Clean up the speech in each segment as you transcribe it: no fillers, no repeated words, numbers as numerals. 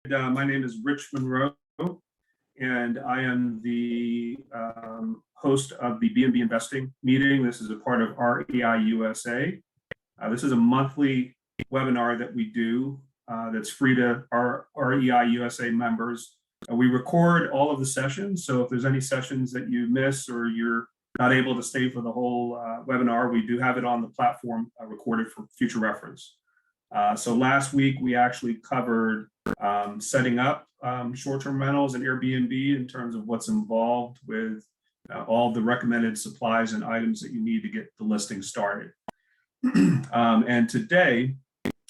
My name is Rich Munroe, and I am the host of the BNB Investing meeting. This is a part of REI USA. This is a monthly webinar that we do that's free to our REI USA members. We record all of the sessions, so if there's any sessions that you miss or you're not able to stay for the whole webinar, we do have it on the platform recorded for future reference. So last week we actually covered setting up short-term rentals and Airbnb in terms of what's involved with all the recommended supplies and items that you need to get the listing started. And today,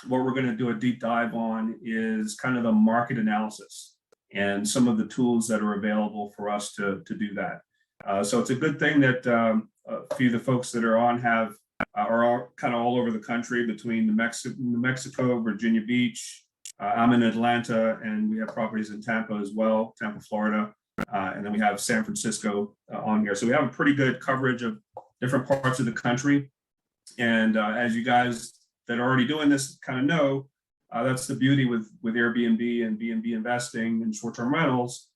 what we're going to do a deep dive on is kind of the market analysis and some of the tools that are available for us to do that. So it's a good thing that a few of the folks that are on are all kind of all over the country between New Mexico, Virginia Beach. I'm in Atlanta, and we have properties in Tampa as well, Tampa, Florida, and then we have San Francisco on here. So we have a pretty good coverage of different parts of the country. And as you guys that are already doing this kind of know, that's the beauty with Airbnb and BNB investing and short-term rentals.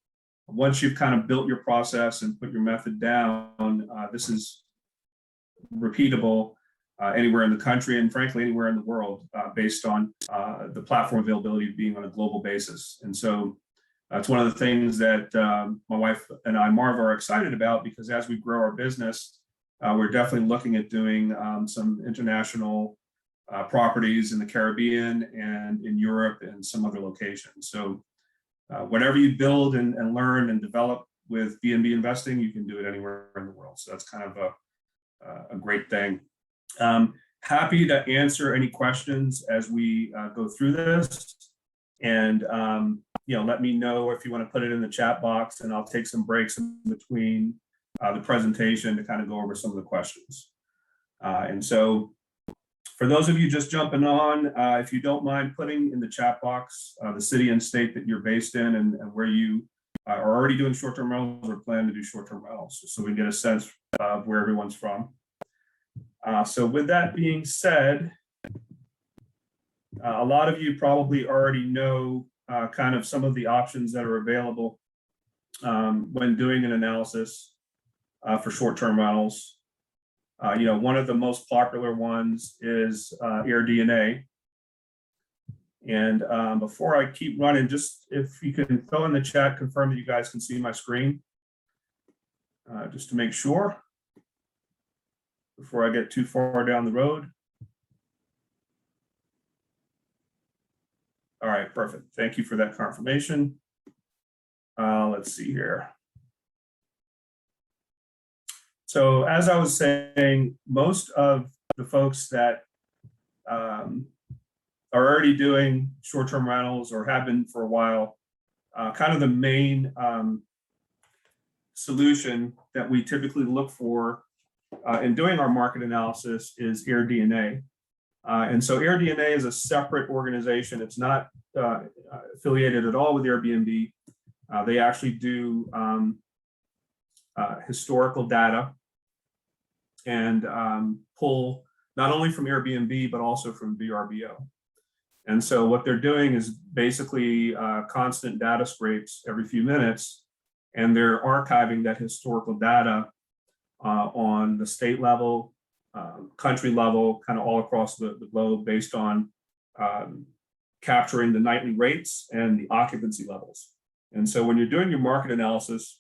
Once you've kind of built your process and put your method down, this is repeatable anywhere in the country and frankly anywhere in the world based on the platform availability being on a global basis. And so that's one of the things that my wife and I, Marv, are excited about, because as we grow our business, we're definitely looking at doing some international properties in the Caribbean and in Europe and some other locations. So whatever you build and learn and develop with BNB investing, you can do it anywhere in the world. So that's kind of a great thing. Happy to answer any questions as we go through this, and let me know if you want to put it in the chat box, and I'll take some breaks in between the presentation to kind of go over some of the questions. And so for those of you just jumping on, if you don't mind putting in the chat box the city and state that you're based in and where you are already doing short-term rentals or plan to do short-term rentals, so we can get a sense of where everyone's from. So with that being said, a lot of you probably already know kind of some of the options that are available when doing an analysis for short-term rentals. One of the most popular ones is AirDNA. And before I keep running, just if you can throw in the chat, confirm that you guys can see my screen, just to make sure before I get too far down the road. All right, perfect. Thank you for that confirmation. Let's see here. So as I was saying, most of the folks that are already doing short-term rentals or have been for a while, kind of the main solution that we typically look for in doing our market analysis is AirDNA. And so AirDNA is a separate organization. It's not affiliated at all with Airbnb. They actually do historical data and pull not only from Airbnb, but also from VRBO. And so what they're doing is basically constant data scrapes every few minutes, and they're archiving that historical data on the state level, country level, kind of all across the globe, based on capturing the nightly rates and the occupancy levels. And so when you're doing your market analysis,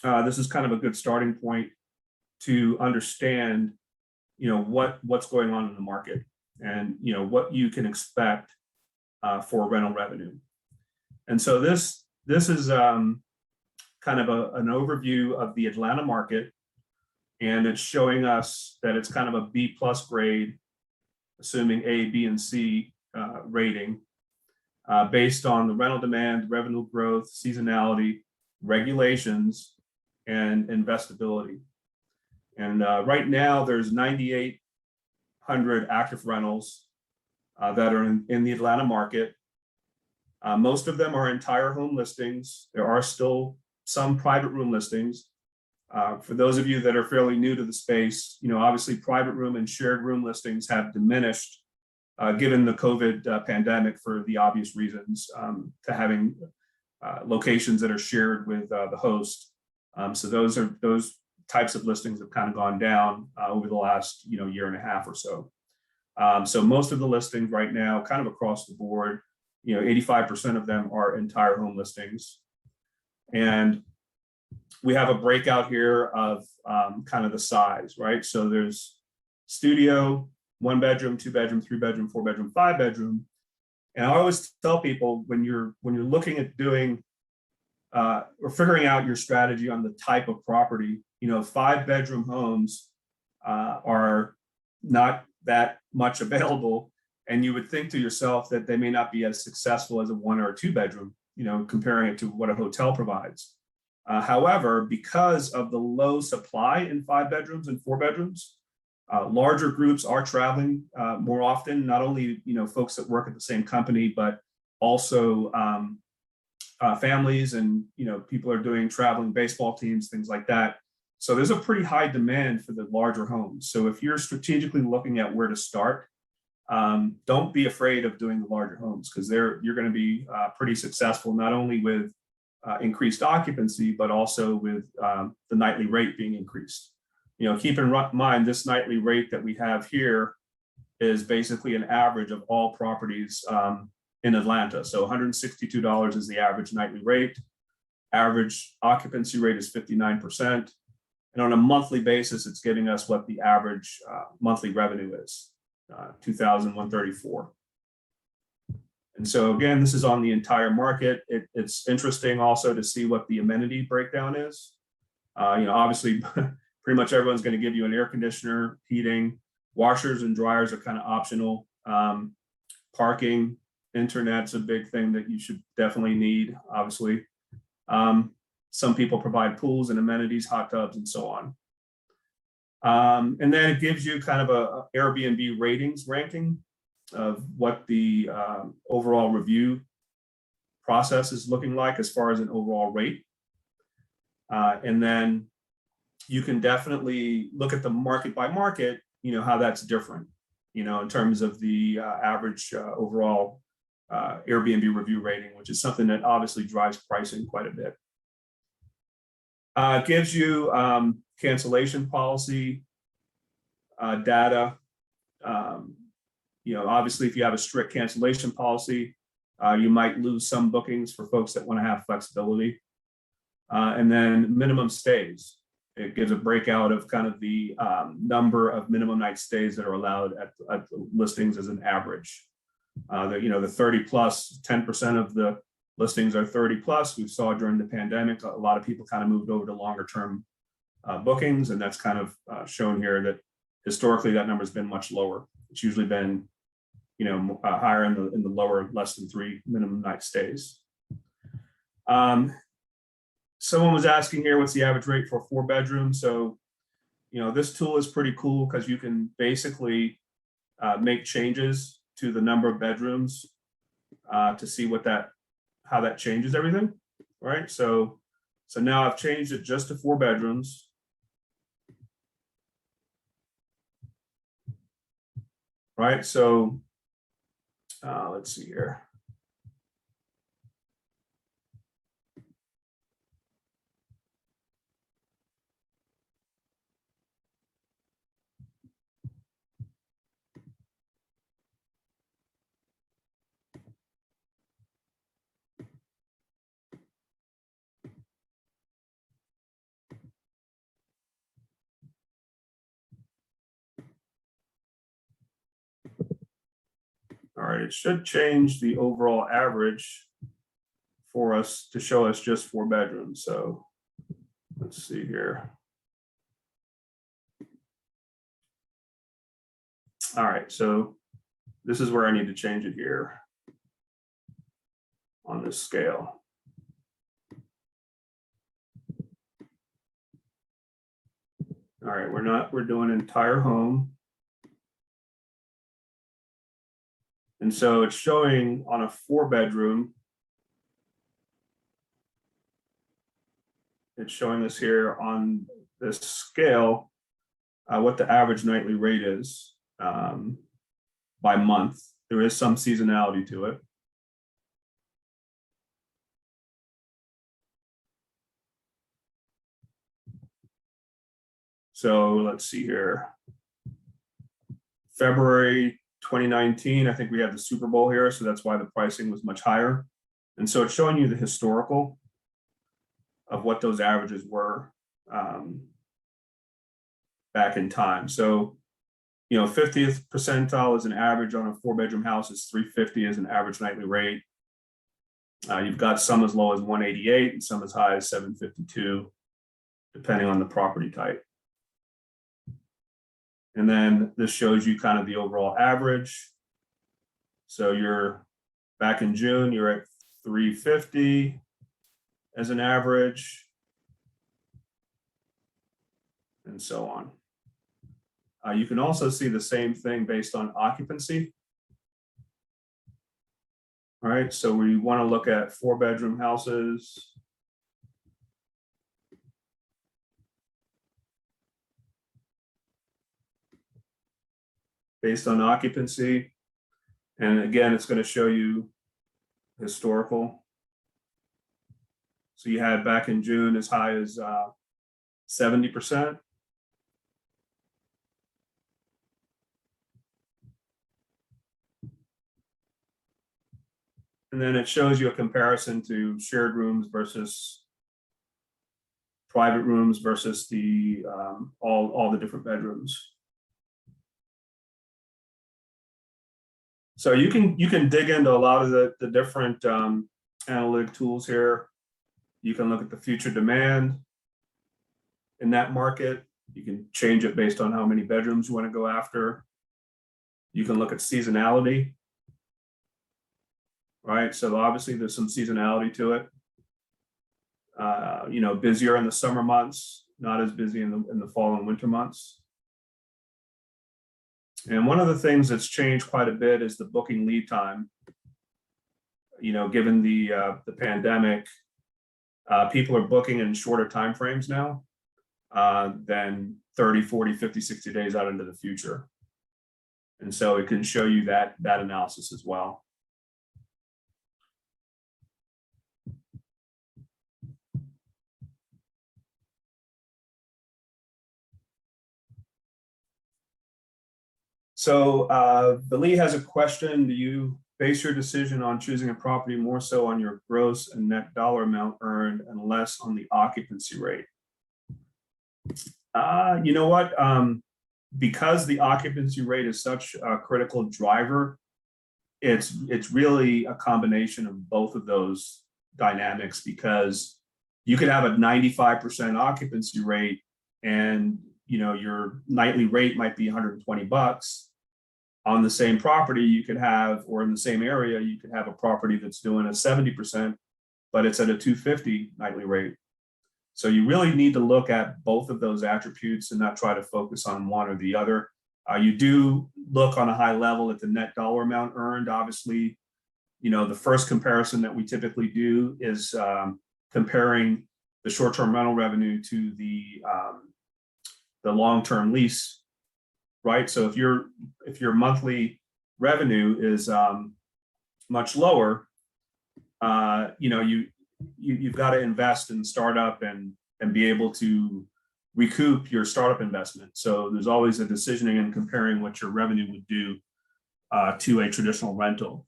this is kind of a good starting point to understand, what's going on in the market and, what you can expect for rental revenue. And so this is kind of an overview of the Atlanta market. And it's showing us that it's kind of a B+ grade, assuming A, B, and C rating, based on the rental demand, revenue growth, seasonality, regulations, and investability. And right now, there's 9,800 active rentals that are in the Atlanta market. Most of them are entire home listings. There are still some private room listings. For those of you that are fairly new to the space, obviously private room and shared room listings have diminished given the COVID pandemic for the obvious reasons, to having locations that are shared with the host. So those types of listings have kind of gone down over the last year and a half or so. So most of the listings right now, kind of across the board, 85% of them are entire home listings. And we have a breakout here of kind of the size, right? So there's studio, 1 bedroom, 2 bedroom, 3 bedroom, 4 bedroom, 5 bedroom. And I always tell people when you're looking at doing or figuring out your strategy on the type of property, 5 bedroom homes are not that much available. And you would think to yourself that they may not be as successful as a 1 or 2 bedroom, comparing it to what a hotel provides. However, because of the low supply in 5 bedrooms and 4 bedrooms, larger groups are traveling more often, not only folks that work at the same company, but also families and people are doing traveling baseball teams, things like that. So there's a pretty high demand for the larger homes. So if you're strategically looking at where to start, don't be afraid of doing the larger homes, because you're going to be pretty successful, not only with increased occupancy, but also with the nightly rate being increased. Keep in mind, this nightly rate that we have here is basically an average of all properties in Atlanta. So $162 is the average nightly rate. Average occupancy rate is 59%. And on a monthly basis, it's giving us what the average monthly revenue is, $2,134. And so again, this is on the entire market. It's interesting also to see what the amenity breakdown is. Obviously, pretty much everyone's going to give you an air conditioner, heating, washers and dryers are kind of optional. Parking, internet's a big thing that you should definitely need, obviously. Some people provide pools and amenities, hot tubs, and so on. And then it gives you kind of a Airbnb ratings ranking of what the overall review process is looking like as far as an overall rate. And then you can definitely look at the market by market, how that's different, in terms of the average overall Airbnb review rating, which is something that obviously drives pricing quite a bit. It gives you cancellation policy data. Obviously, if you have a strict cancellation policy, you might lose some bookings for folks that want to have flexibility. And then minimum stays. It gives a breakout of kind of the number of minimum night stays that are allowed at the listings as an average. The 30 plus, 10% of the listings are 30 plus. We saw during the pandemic, a lot of people kind of moved over to longer term bookings, and that's kind of shown here that historically that number has been much lower. It's usually been, higher in the lower, less than 3 minimum night stays. Someone was asking here, what's the average rate for a 4 bedroom? So, this tool is pretty cool because you can basically make changes to the number of bedrooms to see how that changes everything, right? So now I've changed it just to 4 bedrooms. Right, so let's see here. All right, it should change the overall average for us to show us just 4 bedrooms. So let's see here. All right, so this is where I need to change it here on this scale. All right, we're doing entire home. And so it's showing on a 4 bedroom, it's showing us here on this scale what the average nightly rate is. by month. There is some seasonality to it. So let's see here. February 2019, I think we had the Super Bowl here, so that's why the pricing was much higher. And so it's showing you the historical of what those averages were back in time. So, 50th percentile is an average on a 4-bedroom house is $350 as an average nightly rate. You've got some as low as $188 and some as high as $752, depending on the property type. And then this shows you kind of the overall average. So you're back in June, you're at $350 as an average, and so on. You can also see the same thing based on occupancy. All right, so we want to look at 4-bedroom houses. Based on occupancy. And again, it's going to show you historical. So you had back in June as high as 70%. And then it shows you a comparison to shared rooms versus private rooms versus the all the different bedrooms. So you can dig into a lot of the different analytic tools here. You can look at the future demand in that market. You can change it based on how many bedrooms you want to go after. You can look at seasonality, right? So obviously there's some seasonality to it. Busier in the summer months, not as busy in the fall and winter months. And one of the things that's changed quite a bit is the booking lead time. Given the pandemic, people are booking in shorter timeframes now than 30, 40, 50, 60 days out into the future. And so it can show you that analysis as well. So Billy has a question. Do you base your decision on choosing a property more so on your gross and net dollar amount earned and less on the occupancy rate? You know what? Because the occupancy rate is such a critical driver, it's really a combination of both of those dynamics, because you could have a 95% occupancy rate and your nightly rate might be $120. On the same property, you could have, or in the same area, you could have a property that's doing a 70%, but it's at a $250 nightly rate. So you really need to look at both of those attributes and not try to focus on one or the other. You do look on a high level at the net dollar amount earned. Obviously, the first comparison that we typically do is comparing the short-term rental revenue to the long-term lease, right? So if your monthly revenue is much lower, you've got to invest in startup and be able to recoup your startup investment. So there's always a decisioning and comparing what your revenue would do to a traditional rental.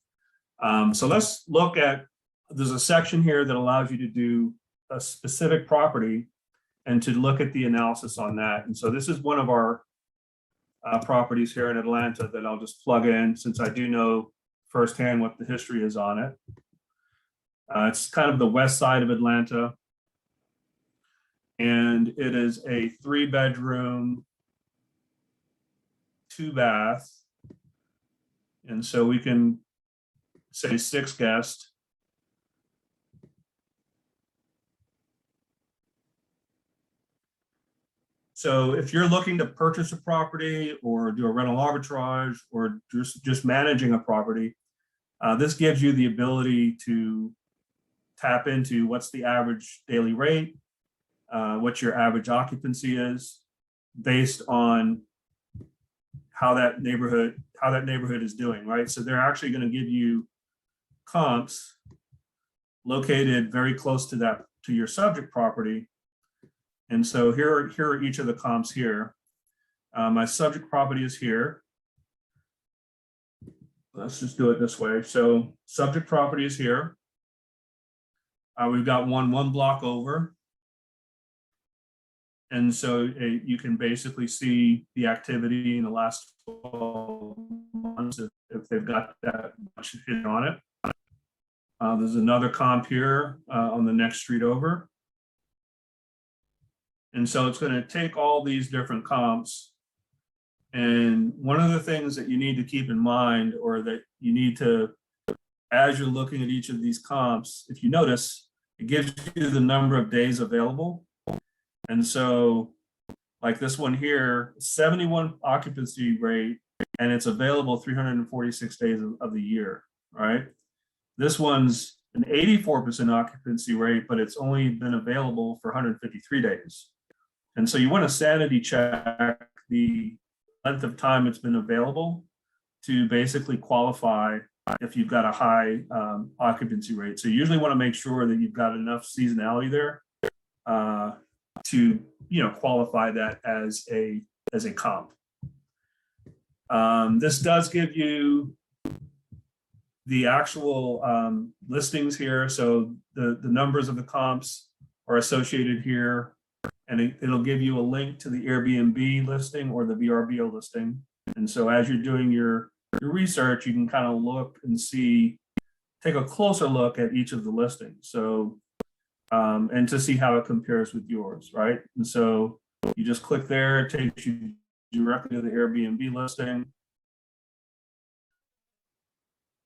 So let's look at, there's a section here that allows you to do a specific property and to look at the analysis on that. And so this is one of our properties here in Atlanta that I'll just plug in, since I do know firsthand what the history is on it. It's kind of the west side of Atlanta, and it is a 3-bedroom, 2-bath, and so we can say 6 guests. So if you're looking to purchase a property or do a rental arbitrage or just managing a property, this gives you the ability to tap into what's the average daily rate, what your average occupancy is, based on how that neighborhood is doing, right? So they're actually going to give you comps located very close to your subject property. And so here are each of the comps here. My subject property is here. Let's just do it this way. So subject property is here. We've got one block over. And so you can basically see the activity in the last 12 months if they've got that much hit on it. There's another comp here on the next street over. And so it's going to take all these different comps. And one of the things that you need to keep in mind, or that you need to, as you're looking at each of these comps, if you notice, it gives you the number of days available. And so like this one here, 71 occupancy rate, and it's available 346 days of the year, right? This one's an 84% occupancy rate, but it's only been available for 153 days. And so you want to sanity check the length of time it's been available to basically qualify if you've got a high occupancy rate. So you usually want to make sure that you've got enough seasonality there to qualify that as a comp. This does give you the actual listings here. So the numbers of the comps are associated here, and it'll give you a link to the Airbnb listing or the VRBO listing. And so as you're doing your research, you can kind of look and take a closer look at each of the listings. So, and to see how it compares with yours, right? And so you just click there, it takes you directly to the Airbnb listing.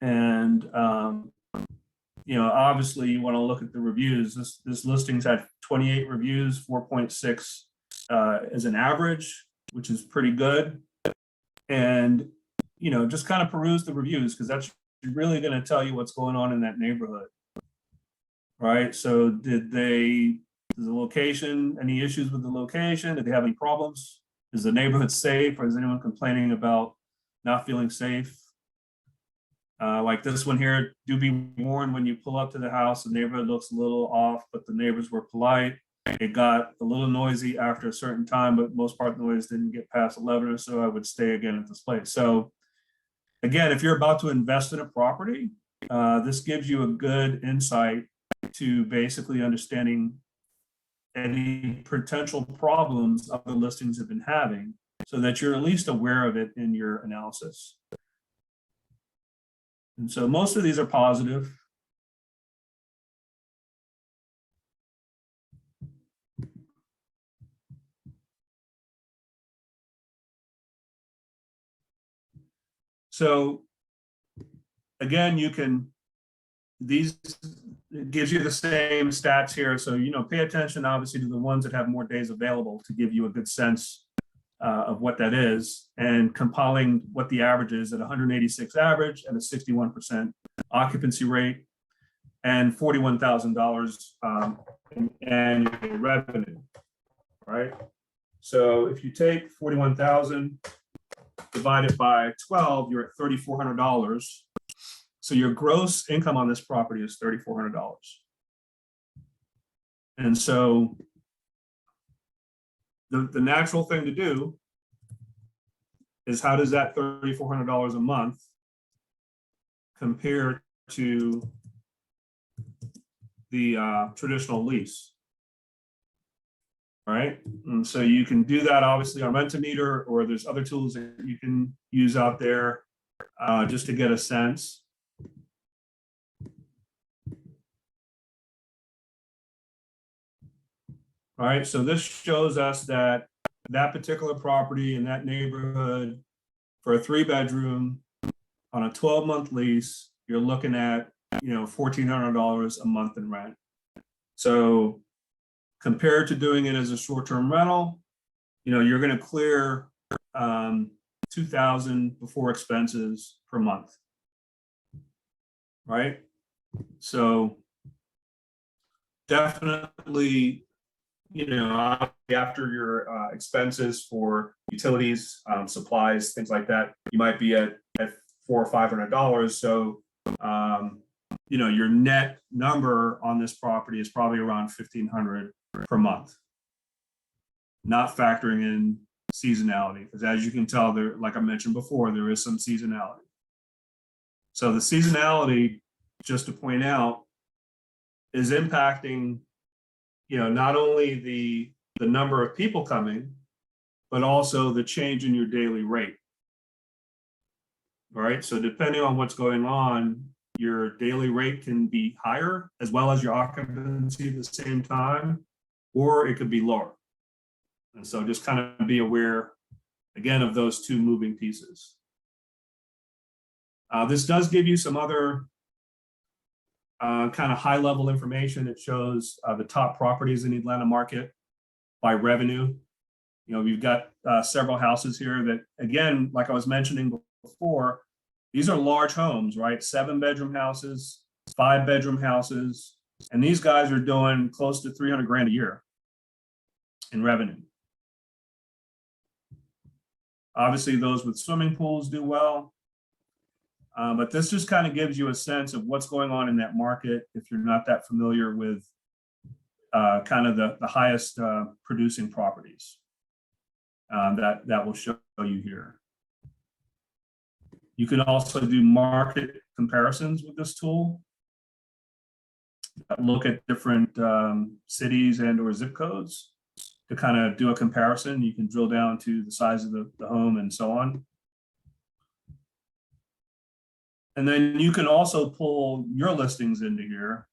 And, obviously you want to look at the reviews. This listing's had 28 reviews, 4.6 as an average, which is pretty good. And, just kind of peruse the reviews, because that's really going to tell you what's going on in that neighborhood, right? So is the location, any issues with the location? Did they have any problems? Is the neighborhood safe, or is anyone complaining about not feeling safe? Like this one here, do be warned when you pull up to the house, the neighborhood looks a little off, but the neighbors were polite. It got a little noisy after a certain time, but most part of the noise didn't get past 11 or so. I would stay again at this place. So again, if you're about to invest in a property, this gives you a good insight to basically understanding any potential problems other listings have been having, so that you're at least aware of it in your analysis. And so most of these are positive. So again, it gives you the same stats here. So, pay attention obviously to the ones that have more days available to give you a good sense of what that is, and compiling what the average is at 186 average at a 61% occupancy rate and $41,000 in annual revenue, right? So if you take 41,000 divided by 12, you're at $3,400. So your gross income on this property is $3,400. And so the natural thing to do is, how does that $3,400 a month compare to the traditional lease? Right? And so you can do that obviously on Rent-A-Meter, or there's other tools that you can use out there just to get a sense. All right, so this shows us that particular property in that neighborhood, for a 3-bedroom on a 12-month lease, you're looking at $1,400 a month in rent. So compared to doing it as a short-term rental, you're going to clear $2,000 before expenses per month, right? So definitely, after your expenses for utilities, supplies, things like that, you might be at $400 or $500. So, your net number on this property is probably around $1,500 per month, not factoring in seasonality, because as you can tell, there, like I mentioned before, there is some seasonality. So the seasonality, just to point out, is impacting, not only the number of people coming, but also the change in your daily rate. All right. So depending on what's going on, your daily rate can be higher as well as your occupancy at the same time, or it could be lower. And so just kind of be aware, again, of those two moving pieces. This does give you some other kind of high level information. It shows the top properties in the Atlanta market by revenue. We've got several houses here that, again, like I was mentioning before, these are large homes, right? 7-bedroom houses, 5-bedroom houses, and these guys are doing close to $300,000 a year in revenue. Obviously, those with swimming pools do well. But this just kind of gives you a sense of what's going on in that market if you're not that familiar with kind of the highest producing properties that will show you here. You can also do market comparisons with this tool. Look at different cities and or zip codes to kind of do a comparison. You can drill down to the size of the home and so on. And then you can also pull your listings into here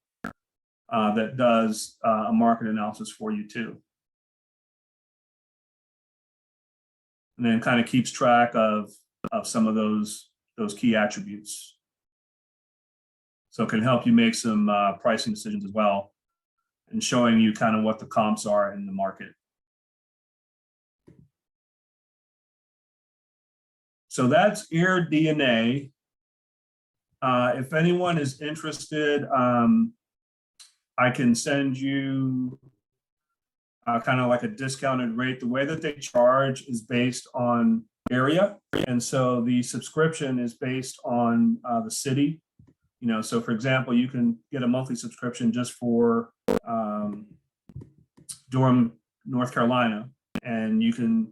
that does a market analysis for you too. And then kind of keeps track of some of those key attributes. So it can help you make some pricing decisions as well, and showing you kind of what the comps are in the market. So that's AirDNA. If anyone is interested, I can send you kind of like a discounted rate. The way that they charge is based on area. And so the subscription is based on the city. So for example, you can get a monthly subscription just for Durham, North Carolina, and you can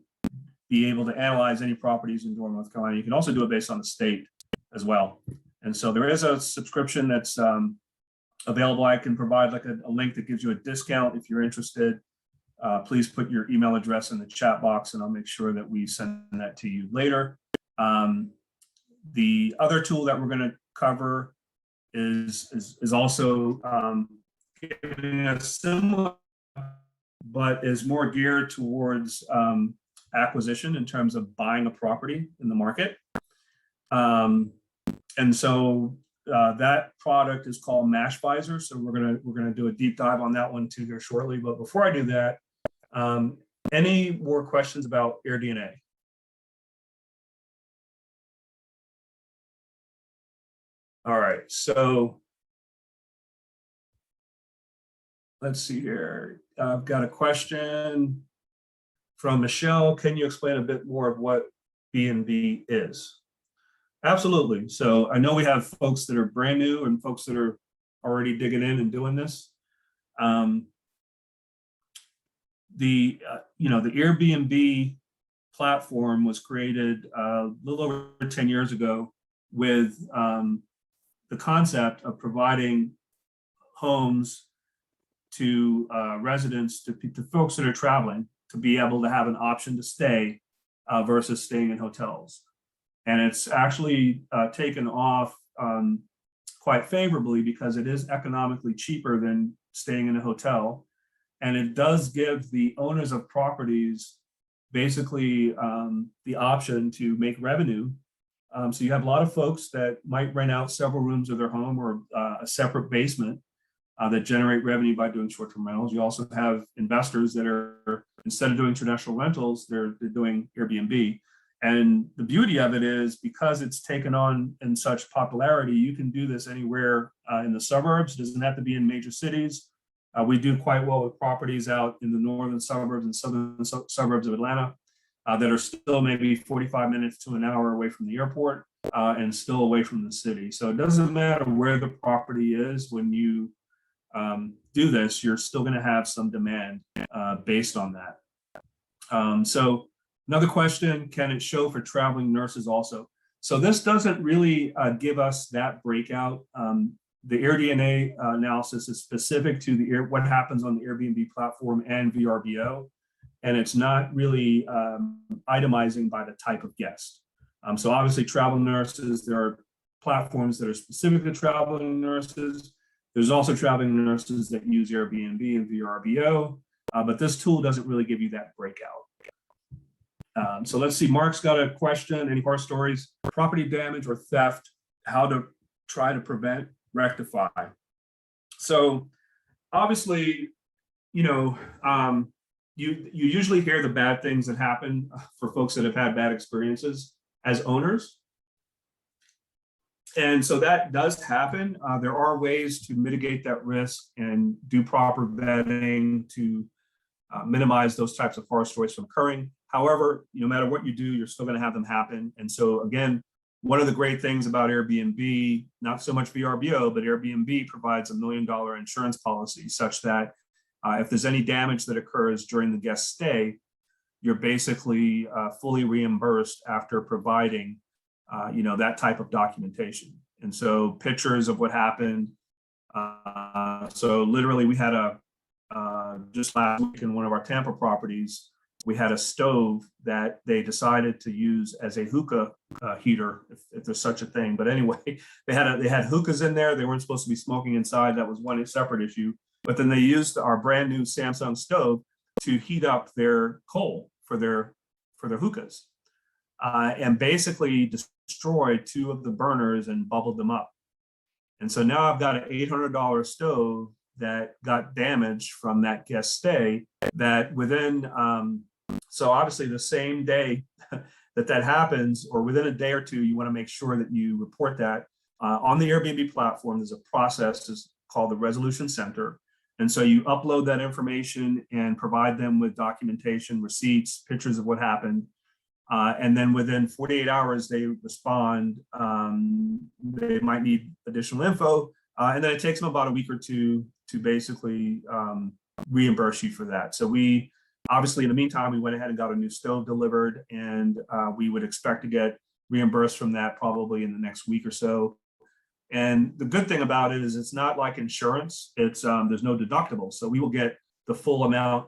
be able to analyze any properties in Durham, North Carolina. You can also do it based on the state as well. And so there is a subscription that's available. I can provide like a link that gives you a discount if you're interested. Please put your email address in the chat box and I'll make sure that we send that to you later. The other tool that we're going to cover is also giving a similar, but is more geared towards acquisition in terms of buying a property in the market. And so that product is called Mashvisor. So we're gonna do a deep dive on that one too here shortly. But before I do that, any more questions about AirDNA? All right, so let's see here. I've got a question from Michelle. Can you explain a bit more of what BNB is? Absolutely. So I know we have folks that are brand new and folks that are already digging in and doing this. The Airbnb platform was created a little over 10 years ago with the concept of providing homes to residents, to folks that are traveling, to be able to have an option to stay versus staying in hotels. And it's actually taken off quite favorably because it is economically cheaper than staying in a hotel. And it does give the owners of properties basically the option to make revenue. So you have a lot of folks that might rent out several rooms of their home or a separate basement that generate revenue by doing short-term rentals. You also have investors that are, instead of doing traditional rentals, they're doing Airbnb. And the beauty of it is because it's taken on in such popularity, you can do this anywhere in the suburbs. It doesn't have to be in major cities. We do quite well with properties out in the northern suburbs and southern suburbs of Atlanta that are still maybe 45 minutes to an hour away from the airport and still away from the city. So it doesn't matter where the property is when you do this, you're still going to have some demand based on that. So another question, can it show for traveling nurses also? So this doesn't really give us that breakout. The AirDNA analysis is specific to what happens on the Airbnb platform and VRBO, and it's not really itemizing by the type of guest. So obviously travel nurses, there are platforms that are specific to traveling nurses. There's also traveling nurses that use Airbnb and VRBO, but this tool doesn't really give you that breakout. So let's see, Mark's got a question. Any horror stories, property damage or theft, how to try to prevent, rectify? So obviously, you usually hear the bad things that happen for folks that have had bad experiences as owners. And so that does happen. There are ways to mitigate that risk and do proper vetting to minimize those types of horror stories from occurring. However, no matter what you do, you're still going to have them happen. And so again, one of the great things about Airbnb, not so much VRBO, but Airbnb provides $1 million insurance policy such that if there's any damage that occurs during the guest stay, you're basically fully reimbursed after providing that type of documentation. And so pictures of what happened. So literally we had just last week in one of our Tampa properties, we had a stove that they decided to use as a hookah heater, if there's such a thing. But anyway, they had hookahs in there. They weren't supposed to be smoking inside. That was one separate issue. But then they used our brand new Samsung stove to heat up their coal for their hookahs, and basically destroyed 2 of the burners and bubbled them up. And so now I've got an $800 stove that got damaged from that guest stay that within, so obviously the same day that happens, or within a day or two, you want to make sure that you report that. On the Airbnb platform, there's a process called the Resolution Center. And so you upload that information and provide them with documentation, receipts, pictures of what happened. And then within 48 hours, they respond. They might need additional info. And then it takes them about a week or two to basically reimburse you for that. So we, obviously, in the meantime, we went ahead and got a new stove delivered, and we would expect to get reimbursed from that probably in the next week or so. And the good thing about it is it's not like insurance. It's there's no deductible, so we will get the full amount,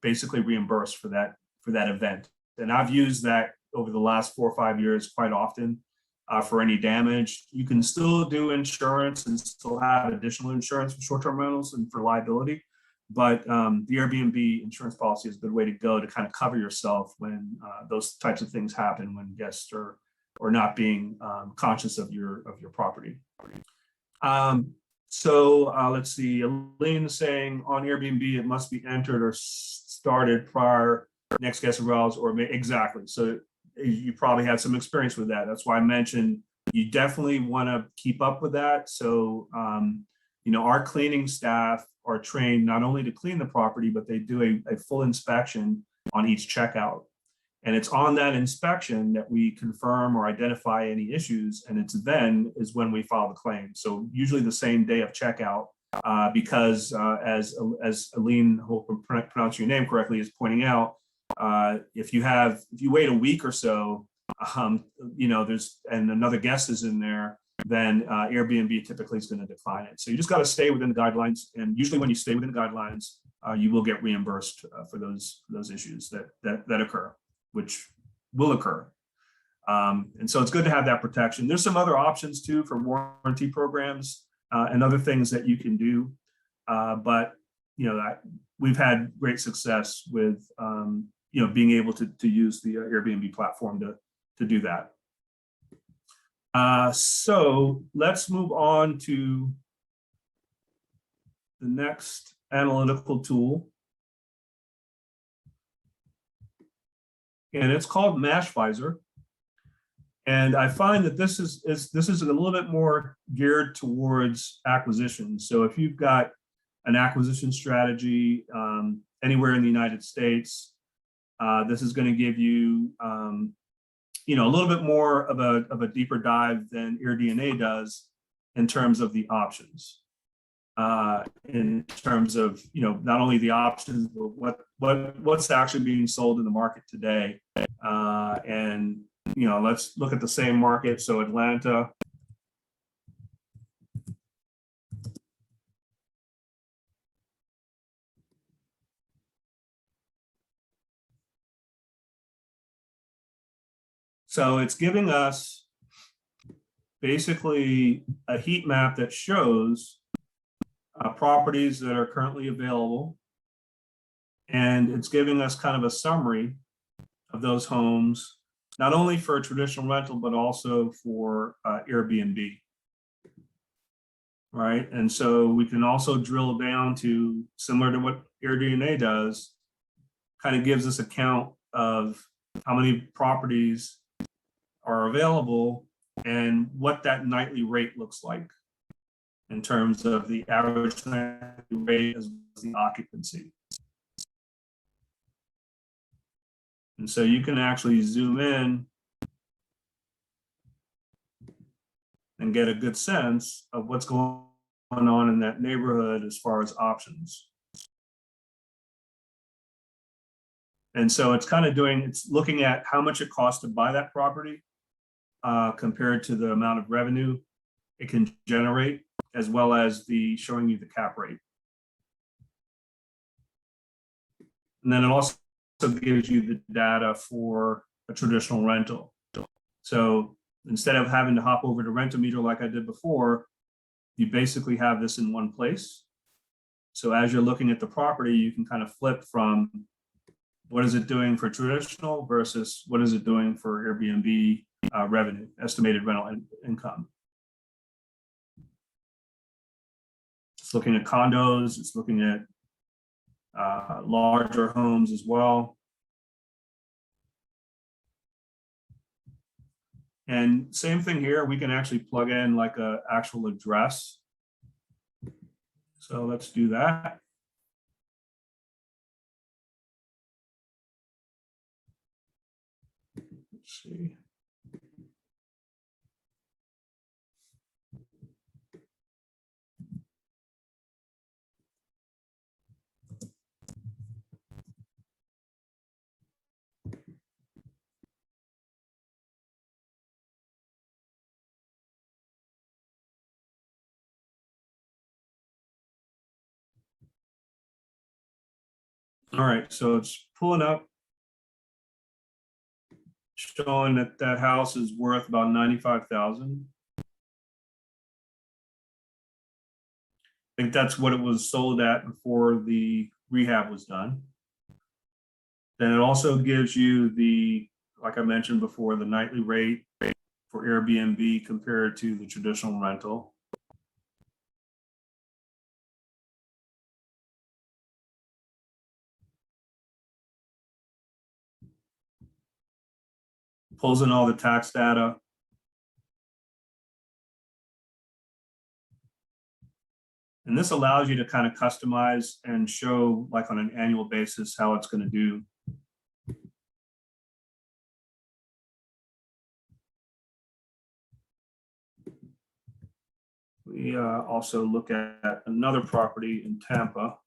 basically reimbursed for that event. And I've used that over the last 4 or 5 years quite often for any damage. You can still do insurance and still have additional insurance for short-term rentals and for liability, but the Airbnb insurance policy is a good way to go to kind of cover yourself when those types of things happen, when guests are not being conscious of your property. So let's see, Elaine is saying on Airbnb, it must be entered or started prior next guest arrives, or exactly. So you probably had some experience with that. That's why I mentioned you definitely want to keep up with that. So, our cleaning staff are trained not only to clean the property, but they do a full inspection on each checkout. And it's on that inspection that we confirm or identify any issues. And it's then is when we file the claim. So usually the same day of checkout, because as Aline, hope I'm pronouncing your name correctly, is pointing out, if you wait a week or so, there's and another guest is in there, then Airbnb typically is going to decline it. So you just got to stay within the guidelines. And usually when you stay within the guidelines, you will get reimbursed for those issues that occur, which will occur. And so it's good to have that protection. There's some other options too for warranty programs and other things that you can do. But we've had great success with being able to use the Airbnb platform to do that. So let's move on to the next analytical tool. And it's called Mashvisor. And I find that this is a little bit more geared towards acquisition. So if you've got an acquisition strategy anywhere in the United States. This is going to give you, a little bit more of a deeper dive than earDNA does in terms of the options. In terms of not only the options, but what's actually being sold in the market today. And let's look at the same market. So Atlanta. So it's giving us basically a heat map that shows properties that are currently available. And it's giving us kind of a summary of those homes, not only for a traditional rental, but also for Airbnb. Right. And so we can also drill down to, similar to what AirDNA does, kind of gives us a count of how many properties are available and what that nightly rate looks like in terms of the average nightly rate as well as the occupancy. And so you can actually zoom in and get a good sense of what's going on in that neighborhood as far as options. And so it's kind of it's looking at how much it costs to buy that property compared to the amount of revenue it can generate, as well as showing you the cap rate. And then it also gives you the data for a traditional rental. So instead of having to hop over to Rent-A-Meter like I did before, you basically have this in one place. So as you're looking at the property, you can kind of flip from what is it doing for traditional versus what is it doing for Airbnb revenue, estimated rental income. It's looking at condos, it's looking at larger homes as well. And same thing here, we can actually plug in like an actual address. So let's do that. Let's see. All right, so it's pulling up, showing that that house is worth about $95,000. I think that's what it was sold at before the rehab was done. Then it also gives you like I mentioned before, the nightly rate for Airbnb compared to the traditional rental. Pulls in all the tax data. And this allows you to kind of customize and show, like on an annual basis, how it's going to do. We also look at another property in Tampa.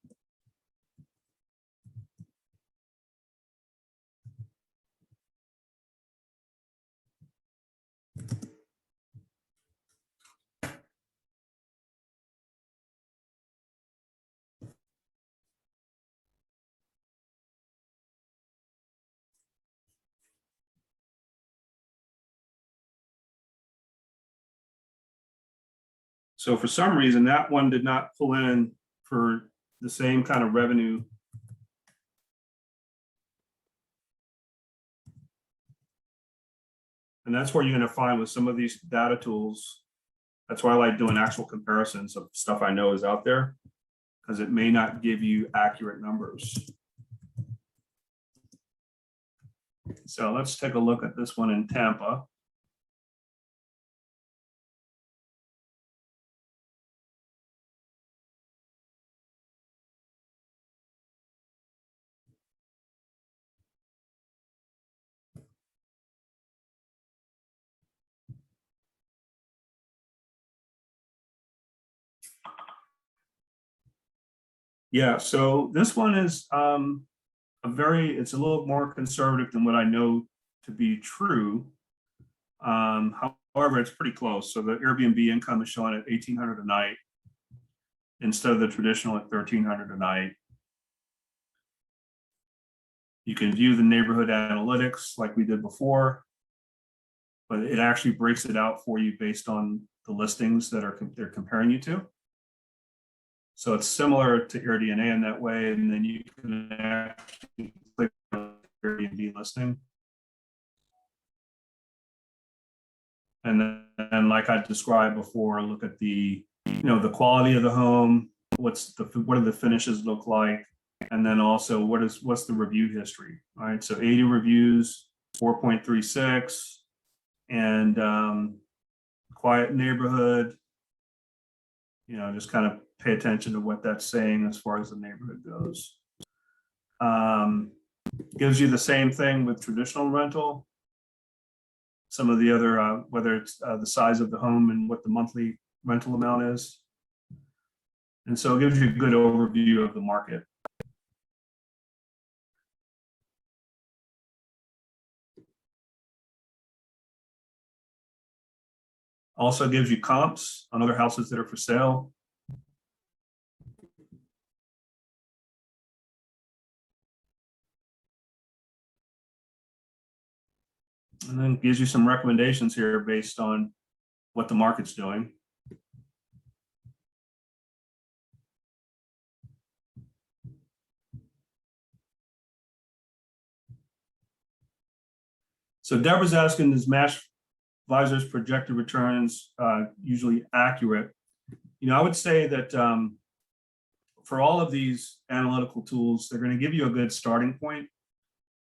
So for some reason, that one did not pull in for the same kind of revenue. And that's where you're going to find with some of these data tools. That's why I like doing actual comparisons of stuff I know is out there, because it may not give you accurate numbers. So let's take a look at this one in Tampa. Yeah, so this one is it's a little more conservative than what I know to be true. However, it's pretty close. So the Airbnb income is showing at 1,800 a night instead of the traditional at 1,300 a night. You can view the neighborhood analytics like we did before, but it actually breaks it out for you based on the listings that they're comparing you to. So it's similar to AirDNA in that way, and then you can actually click on the Airbnb listing. And then, like I described before, look at the the quality of the home, what do the finishes look like, and then also what's the review history. All right, so 80 reviews, 4.36, and quiet neighborhood. Just kind of pay attention to what that's saying as far as the neighborhood goes. Gives you the same thing with traditional rental. Some of the other, whether it's the size of the home and what the monthly rental amount is. And so it gives you a good overview of the market. Also gives you comps on other houses that are for sale. And then gives you some recommendations here based on what the market's doing. So Deborah's asking, is Match Advisor's projected returns usually accurate? I would say that for all of these analytical tools, they're going to give you a good starting point.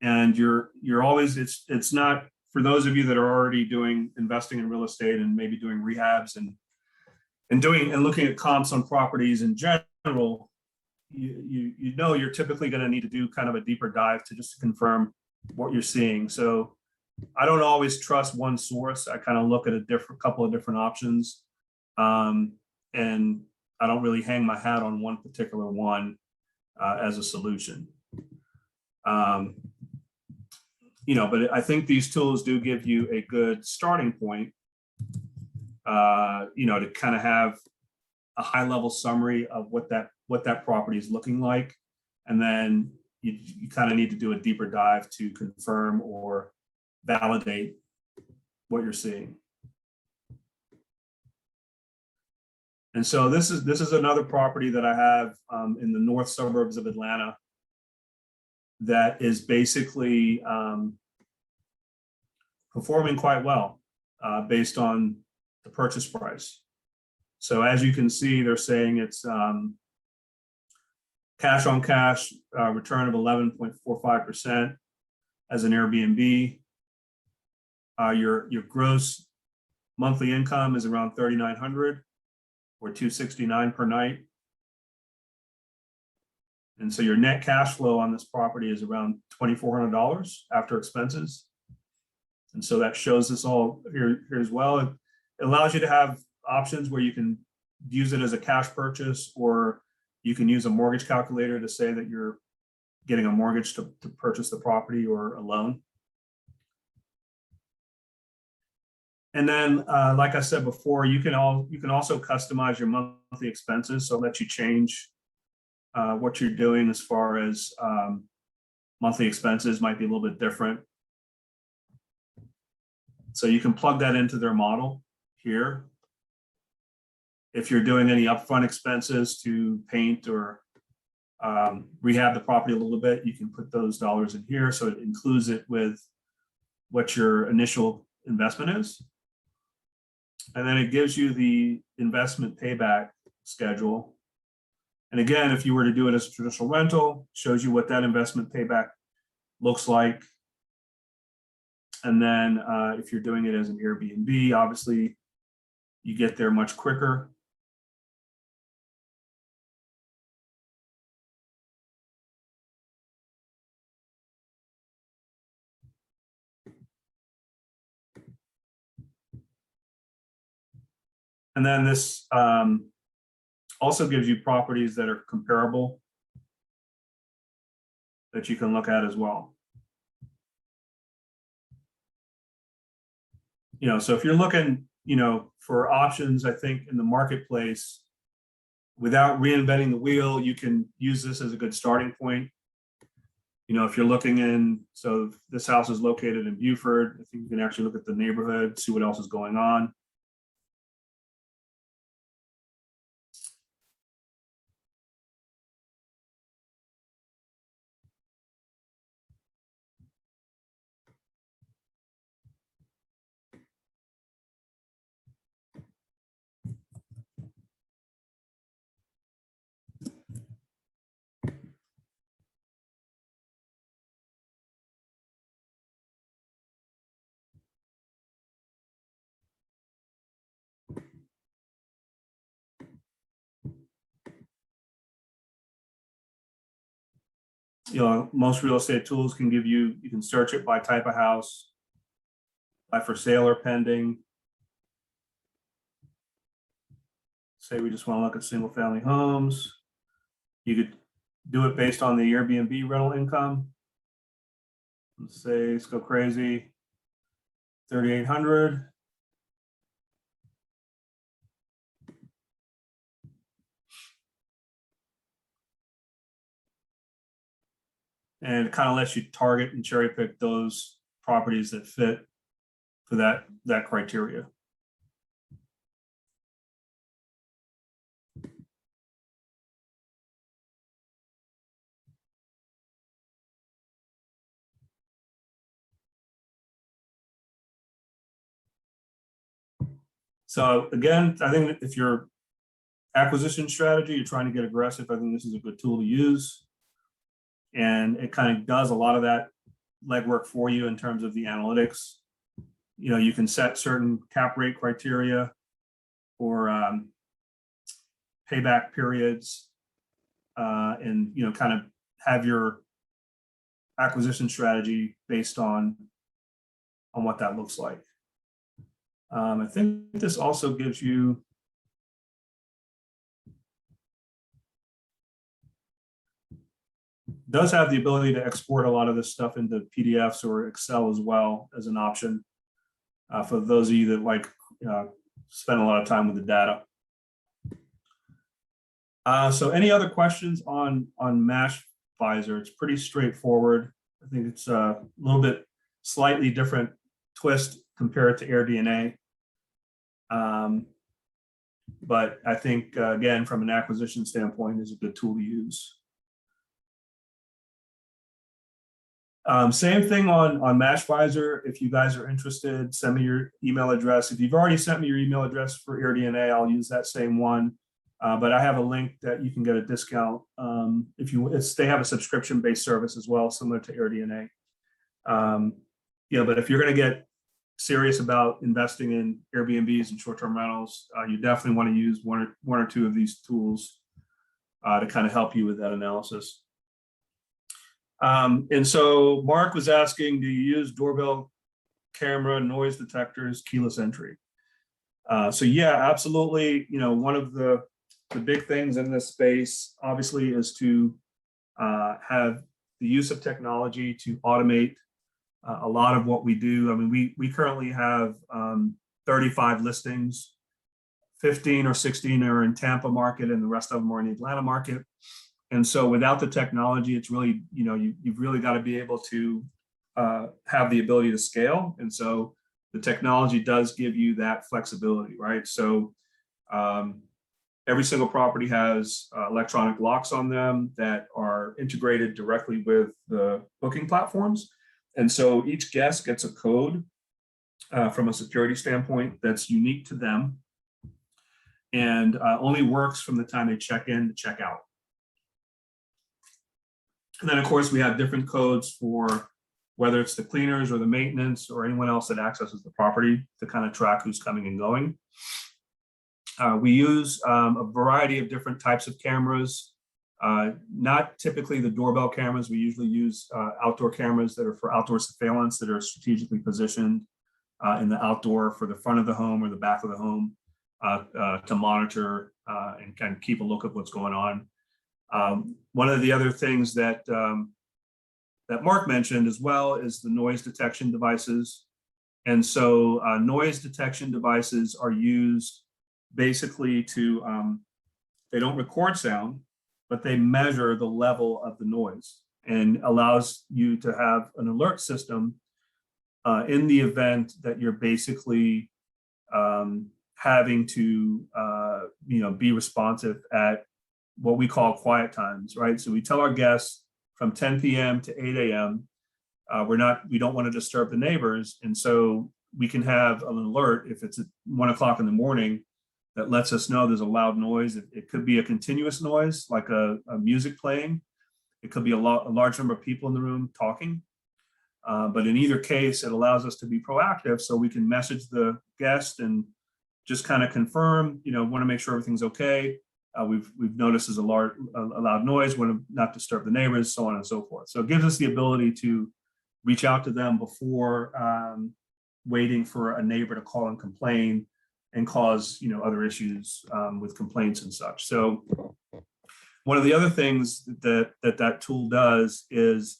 And you're always, it's not, for those of you that are already doing investing in real estate and maybe doing rehabs and looking at comps on properties in general, you're typically going to need to do kind of a deeper dive to just confirm what you're seeing. So I don't always trust one source. I kind of look at couple of different options, and I don't really hang my hat on one particular one as a solution. But I think these tools do give you a good starting point, to kind of have a high level summary of what that property is looking like. And then you kind of need to do a deeper dive to confirm or validate what you're seeing. And so this is another property that I have in the north suburbs of Atlanta that is basically performing quite well based on the purchase price. So as you can see, they're saying it's cash on cash return of 11.45% as an Airbnb. Your gross monthly income is around $3,900 or $269 per night. And so your net cash flow on this property is around $2,400 after expenses. And so that shows this all here as well. It allows you to have options where you can use it as a cash purchase, or you can use a mortgage calculator to say that you're getting a mortgage to purchase the property or a loan. And then, like I said before, you can also customize your monthly expenses, so it lets you change what you're doing as far as monthly expenses might be a little bit different. So you can plug that into their model here. If you're doing any upfront expenses to paint or rehab the property a little bit, you can put those dollars in here. So it includes it with what your initial investment is. And then it gives you the investment payback schedule. And again, if you were to do it as a traditional rental, shows you what that investment payback looks like. And then if you're doing it as an Airbnb, obviously you get there much quicker. And then this also gives you properties that are comparable that you can look at as well. So if you're looking, for options, I think in the marketplace, without reinventing the wheel, you can use this as a good starting point. If you're looking so this house is located in Beaufort, I think you can actually look at the neighborhood, see what else is going on. Most real estate tools can give you can search it by type of house, by for sale or pending. Say we just want to look at single family homes. You could do it based on the Airbnb rental income. Let's say, let's go crazy, 3,800. And it kind of lets you target and cherry pick those properties that fit for that criteria. So again, I think if your acquisition strategy, you're trying to get aggressive, I think this is a good tool to use. And it kind of does a lot of that legwork for you in terms of the analytics. You can set certain cap rate criteria or payback periods, and kind of have your acquisition strategy based on what that looks like. I think this also gives you does have the ability to export a lot of this stuff into PDFs or Excel as well as an option for those of you that like spend a lot of time with the data. So any other questions on MashVisor? It's pretty straightforward. I think it's a little bit slightly different twist compared to AirDNA. But I think, again, from an acquisition standpoint, is a good tool to use. Same thing on MashVisor. If you guys are interested, send me your email address. If you've already sent me your email address for AirDNA, I'll use that same one. But I have a link that you can get a discount they have a subscription-based service as well, similar to AirDNA. But if you're going to get serious about investing in Airbnbs and short-term rentals, you definitely want to use one or two of these tools to kind of help you with that analysis. And so Mark was asking, do you use doorbell camera, noise detectors, keyless entry? So yeah, absolutely. One of the big things in this space, obviously, is to have the use of technology to automate a lot of what we do. I mean, we currently have 35 listings, 15 or 16 are in Tampa market, and the rest of them are in the Atlanta market. And so without the technology, it's really, you've really got to be able to have the ability to scale. And so the technology does give you that flexibility, right? So every single property has electronic locks on them that are integrated directly with the booking platforms. And so each guest gets a code from a security standpoint that's unique to them and only works from the time they check in to check out. And then, of course, we have different codes for whether it's the cleaners or the maintenance or anyone else that accesses the property to kind of track who's coming and going. We use a variety of different types of cameras, not typically the doorbell cameras. We usually use outdoor cameras that are for outdoor surveillance that are strategically positioned in the outdoor for the front of the home or the back of the home to monitor and kind of keep a look at what's going on. One of the other things that that Mark mentioned, as well as the noise detection devices. And so noise detection devices are used basically to, they don't record sound, but they measure the level of the noise and allows you to have an alert system in the event that you're basically having to, be responsive at what we call quiet times, right? So we tell our guests from 10 p.m. to 8 a.m. We don't want to disturb the neighbors. And so we can have an alert if it's at 1 o'clock in the morning that lets us know there's a loud noise. It could be a continuous noise, like a music playing. It could be a large number of people in the room talking. But in either case, it allows us to be proactive so we can message the guest and just kind of confirm, want to make sure everything's okay. We've noticed there's a loud noise, want to not disturb the neighbors, so on and so forth. So it gives us the ability to reach out to them before waiting for a neighbor to call and complain and cause, other issues with complaints and such. So one of the other things that tool does is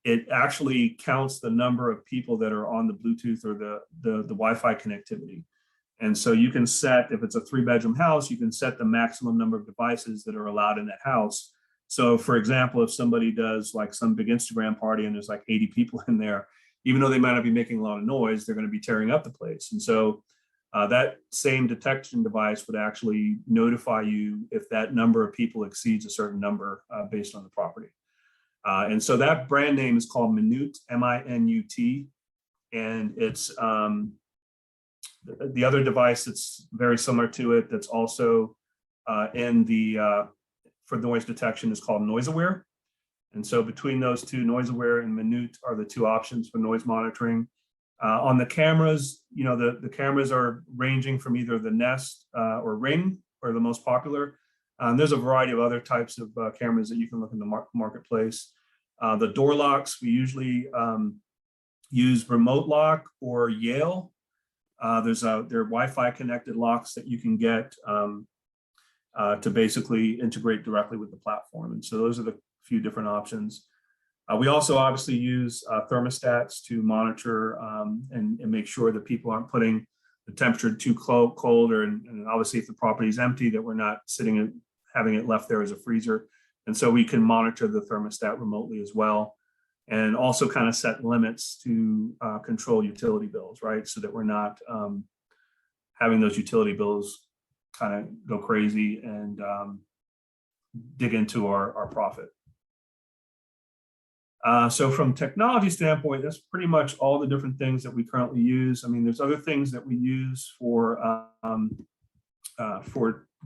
it actually counts the number of people that are on the Bluetooth or the Wi-Fi connectivity. And so you can set, if it's a 3-bedroom house, you can set the maximum number of devices that are allowed in that house. So for example, if somebody does like some big Instagram party and there's like 80 people in there, even though they might not be making a lot of noise, they're going to be tearing up the place. And so that same detection device would actually notify you if that number of people exceeds a certain number based on the property. And so that brand name is called Minut, M-I-N-U-T. And it's the other device that's very similar to it that's also for noise detection is called Noise Aware. And so between those two, Noise Aware and Minut are the two options for noise monitoring. On the cameras, the cameras are ranging from either the Nest or Ring, or the most popular. There's a variety of other types of cameras that you can look in the marketplace. The door locks, we usually use Remote Lock or Yale. There are Wi-Fi connected locks that you can get to basically integrate directly with the platform. And so those are the few different options. We also obviously use thermostats to monitor and make sure that people aren't putting the temperature too cold, and obviously if the property is empty, that we're not sitting and having it left there as a freezer. And so we can monitor the thermostat remotely as well, and also kind of set limits to control utility bills, right? So that we're not having those utility bills kind of go crazy and dig into our profit. So from technology standpoint, that's pretty much all the different things that we currently use. I mean, there's other things that we use for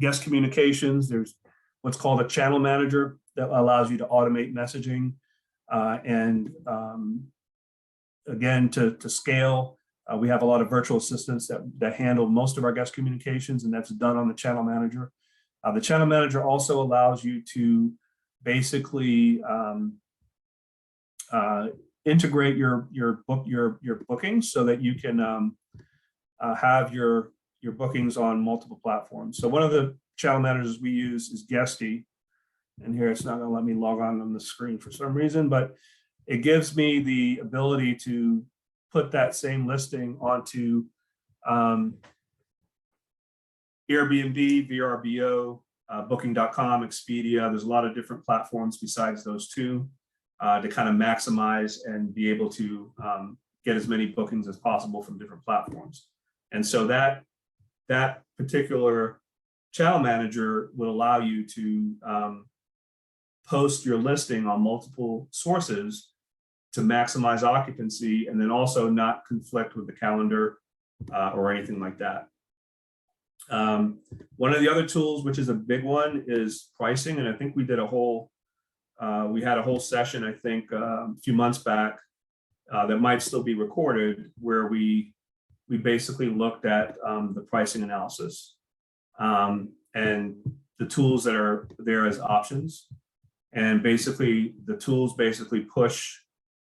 guest communications. There's what's called a channel manager that allows you to automate messaging. Again, to scale, we have a lot of virtual assistants that handle most of our guest communications, and that's done on the channel manager. The channel manager also allows you to basically integrate your bookings so that you can have your bookings on multiple platforms. So one of the channel managers we use is Guesty, and here it's not going to let me log on the screen for some reason, but it gives me the ability to put that same listing onto Airbnb, VRBO, Booking.com, Expedia. There's a lot of different platforms besides those two to kind of maximize and be able to get as many bookings as possible from different platforms. And so that particular channel manager will allow you to post your listing on multiple sources to maximize occupancy, and then also not conflict with the calendar or anything like that. One of the other tools, which is a big one, is pricing. And I think we had a whole session, I think a few months back that might still be recorded, where we basically looked at the pricing analysis and the tools that are there as options. And basically the tools push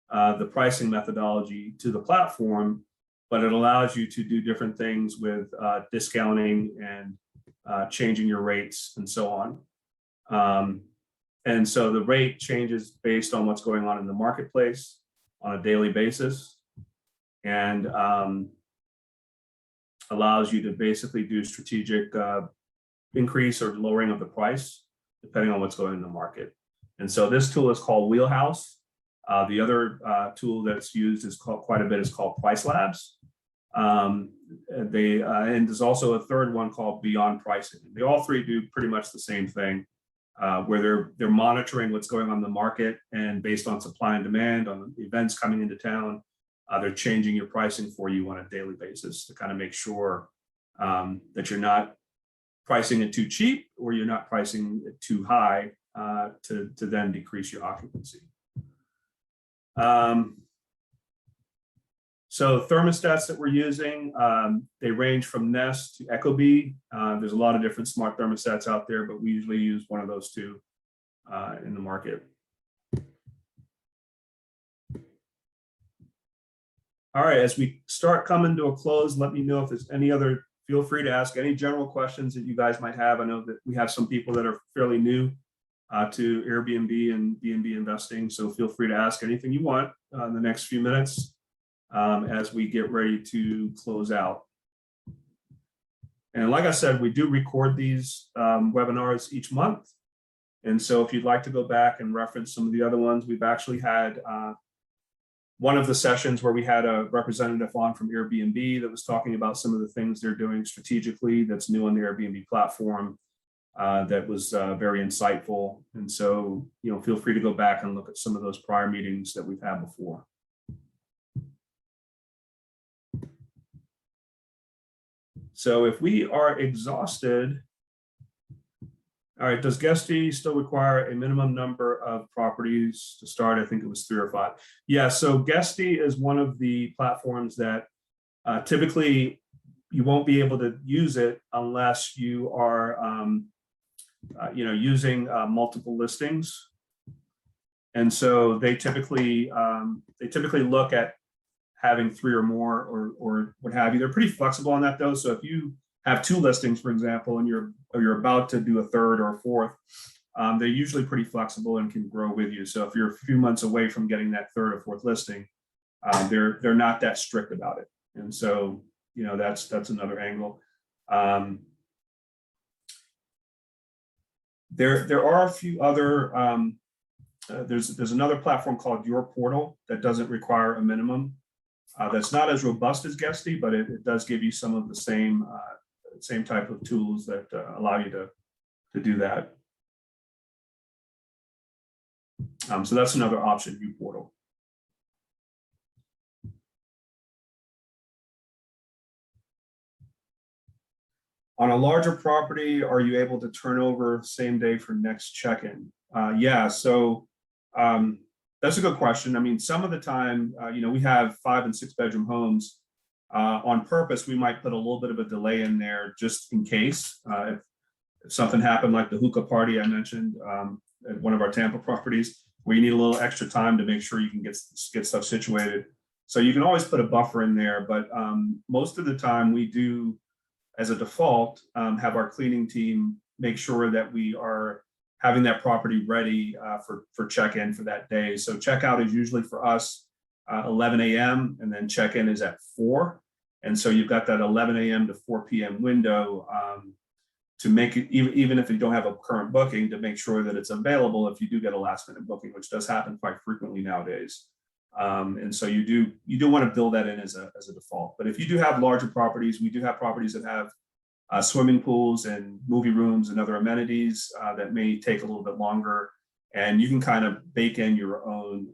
the pricing methodology to the platform, but it allows you to do different things with discounting and changing your rates and so on. And so the rate changes based on what's going on in the marketplace on a daily basis, and allows you to basically do strategic increase or lowering of the price depending on what's going in the market. And so this tool is called Wheelhouse. The other tool that's used is called quite a bit is called Price Labs. And there's also a third one called Beyond Pricing. They all three do pretty much the same thing, where they're monitoring what's going on in the market, and based on supply and demand, on events coming into town, they're changing your pricing for you on a daily basis to kind of make sure that you're not pricing it too cheap or you're not pricing it too high to then decrease your occupancy. So thermostats that we're using, they range from Nest to Ecobee. There's a lot of different smart thermostats out there, but we usually use one of those two in the market. All right, as we start coming to a close, let me know if there's any other, feel free to ask any general questions that you guys might have. I know that we have some people that are fairly new to Airbnb and BNB investing, so feel free to ask anything you want in the next few minutes as we get ready to close out. And like I said, we do record these webinars each month. And so if you'd like to go back and reference some of the other ones, we've actually had one of the sessions where we had a representative on from Airbnb that was talking about some of the things they're doing strategically that's new on the Airbnb platform. That was very insightful. And so, feel free to go back and look at some of those prior meetings that we've had before. So if we are exhausted, all right, does Guesty still require a minimum number of properties to start? I think it was 3 or 5. Yeah, so Guesty is one of the platforms that typically you won't be able to use it unless you are using multiple listings. And so they typically look at having 3 or more or what have you. They're pretty flexible on that though. So if you have 2 listings, for example, and you're about to do a 3rd or a 4th, they're usually pretty flexible and can grow with you. So if you're a few months away from getting that 3rd or 4th listing, they're not that strict about it. And so, that's another angle. There are a few other, there's another platform called Your Portal that doesn't require a minimum. That's not as robust as Guesty, but it does give you some of the same type of tools that allow you to do that. So that's another option, Your Portal. On a larger property, are you able to turn over same day for next check-in? Yeah, so that's a good question. I mean, some of the time, we have 5 and 6 bedroom homes. On purpose, we might put a little bit of a delay in there just in case. If something happened like the hookah party I mentioned at one of our Tampa properties, where you need a little extra time to make sure you can get stuff situated. So you can always put a buffer in there, but most of the time we do, as a default, have our cleaning team make sure that we are having that property ready for check-in for that day. So checkout is usually for us 11 a.m. and then check-in is at 4. And so you've got that 11 a.m. to 4 p.m. window to make it, even if you don't have a current booking, to make sure that it's available if you do get a last-minute booking, which does happen quite frequently nowadays. And so you do want to build that in as a default. But if you do have larger properties, we do have properties that have swimming pools and movie rooms and other amenities that may take a little bit longer. And you can kind of bake in your own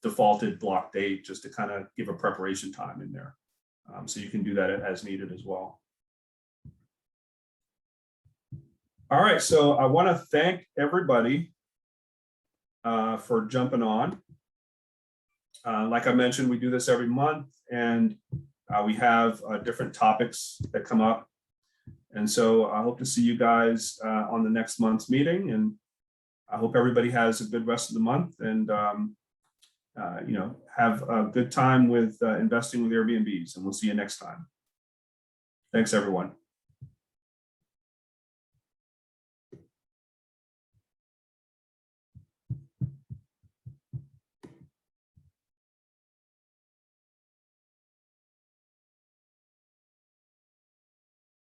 defaulted block date just to kind of give a preparation time in there. So you can do that as needed as well. All right, so I want to thank everybody for jumping on. Like I mentioned, we do this every month, and we have different topics that come up. And so I hope to see you guys on the next month's meeting, and I hope everybody has a good rest of the month and have a good time with investing with Airbnbs, and we'll see you next time. Thanks, everyone.